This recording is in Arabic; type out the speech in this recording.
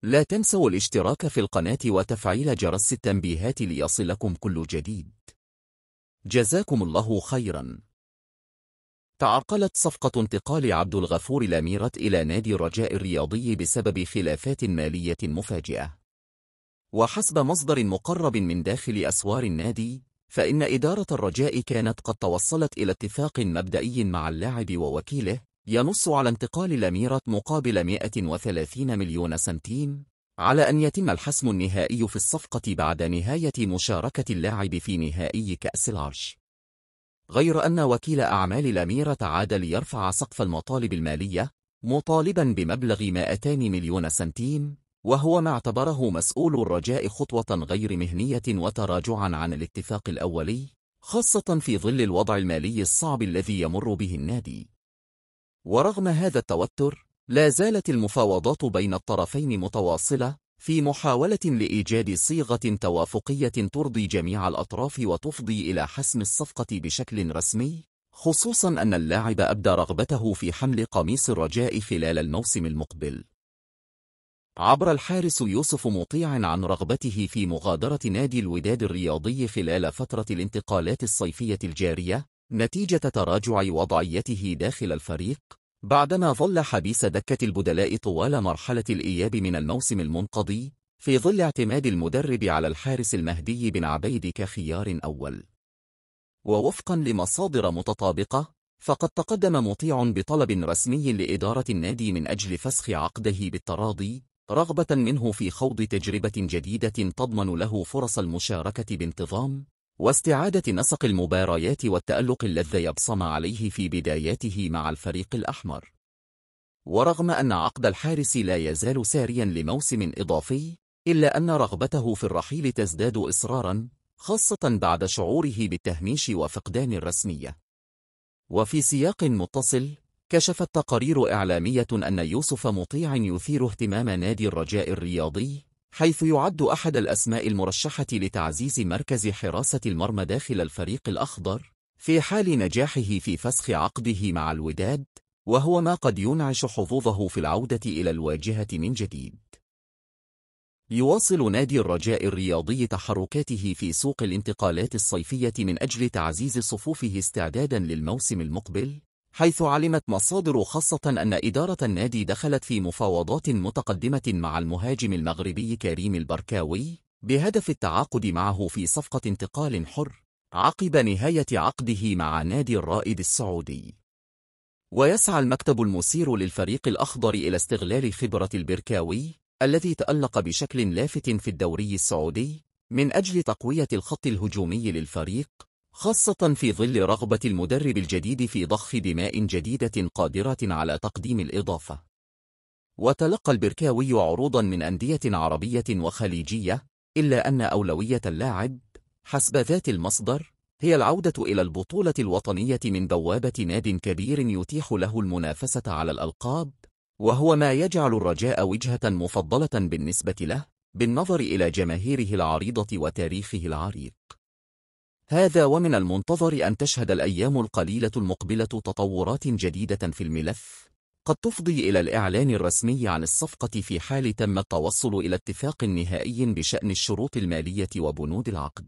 لا تنسوا الاشتراك في القناة وتفعيل جرس التنبيهات ليصلكم كل جديد. جزاكم الله خيرا. تعرقلت صفقة انتقال عبد الغفور لاميرت إلى نادي الرجاء الرياضي بسبب خلافات مالية مفاجئة. وحسب مصدر مقرب من داخل أسوار النادي، فإن إدارة الرجاء كانت قد توصلت إلى اتفاق مبدئي مع اللاعب ووكيله ينص على انتقال لاميرت مقابل 130 مليون سنتيم، على أن يتم الحسم النهائي في الصفقة بعد نهاية مشاركة اللاعب في نهائي كأس العرش. غير أن وكيل أعمال لاميرت عاد ليرفع سقف المطالب المالية، مطالبا بمبلغ 200 مليون سنتيم، وهو ما اعتبره مسؤول الرجاء خطوة غير مهنية وتراجعا عن الاتفاق الأولي، خاصة في ظل الوضع المالي الصعب الذي يمر به النادي. ورغم هذا التوتر، لا زالت المفاوضات بين الطرفين متواصلة في محاولة لإيجاد صيغة توافقية ترضي جميع الأطراف وتفضي إلى حسم الصفقة بشكل رسمي، خصوصا أن اللاعب أبدى رغبته في حمل قميص الرجاء خلال الموسم المقبل. عبر الحارس يوسف مطيع عن رغبته في مغادرة نادي الوداد الرياضي خلال فترة الانتقالات الصيفية الجارية، نتيجة تراجع وضعيته داخل الفريق، بعدما ظل حبيس دكة البدلاء طوال مرحلة الإياب من الموسم المنقضي، في ظل اعتماد المدرب على الحارس المهدي بن عبيد كخيار أول. ووفقا لمصادر متطابقة، فقد تقدم مطيع بطلب رسمي لإدارة النادي من أجل فسخ عقده بالتراضي، رغبة منه في خوض تجربة جديدة تضمن له فرص المشاركة بانتظام، واستعادة نسق المباريات والتألق الذي يبصم عليه في بداياته مع الفريق الأحمر. ورغم أن عقد الحارس لا يزال ساريا لموسم إضافي، إلا أن رغبته في الرحيل تزداد إصرارا، خاصة بعد شعوره بالتهميش وفقدان الرسمية. وفي سياق متصل، كشفت تقارير إعلامية أن يوسف مطيع يثير اهتمام نادي الرجاء الرياضي، حيث يعد أحد الأسماء المرشحة لتعزيز مركز حراسة المرمى داخل الفريق الأخضر، في حال نجاحه في فسخ عقده مع الوداد، وهو ما قد ينعش حظوظه في العودة إلى الواجهة من جديد. يواصل نادي الرجاء الرياضي تحركاته في سوق الانتقالات الصيفية من أجل تعزيز صفوفه استعدادا للموسم المقبل، حيث علمت مصادر خاصة أن إدارة النادي دخلت في مفاوضات متقدمة مع المهاجم المغربي كريم البركاوي، بهدف التعاقد معه في صفقة انتقال حر عقب نهاية عقده مع نادي الرائد السعودي. ويسعى المكتب المسير للفريق الأخضر إلى استغلال خبرة البركاوي الذي تألق بشكل لافت في الدوري السعودي من أجل تقوية الخط الهجومي للفريق، خاصة في ظل رغبة المدرب الجديد في ضخ دماء جديدة قادرة على تقديم الإضافة. وتلقى البركاوي عروضا من أندية عربية وخليجية، إلا أن أولوية اللاعب حسب ذات المصدر هي العودة إلى البطولة الوطنية من بوابة ناد كبير يتيح له المنافسة على الألقاب، وهو ما يجعل الرجاء وجهة مفضلة بالنسبة له، بالنظر إلى جماهيره العريضة وتاريخه العريق. هذا ومن المنتظر أن تشهد الأيام القليلة المقبلة تطورات جديدة في الملف، قد تفضي إلى الإعلان الرسمي عن الصفقة في حال تم التوصل إلى اتفاق نهائي بشأن الشروط المالية وبنود العقد.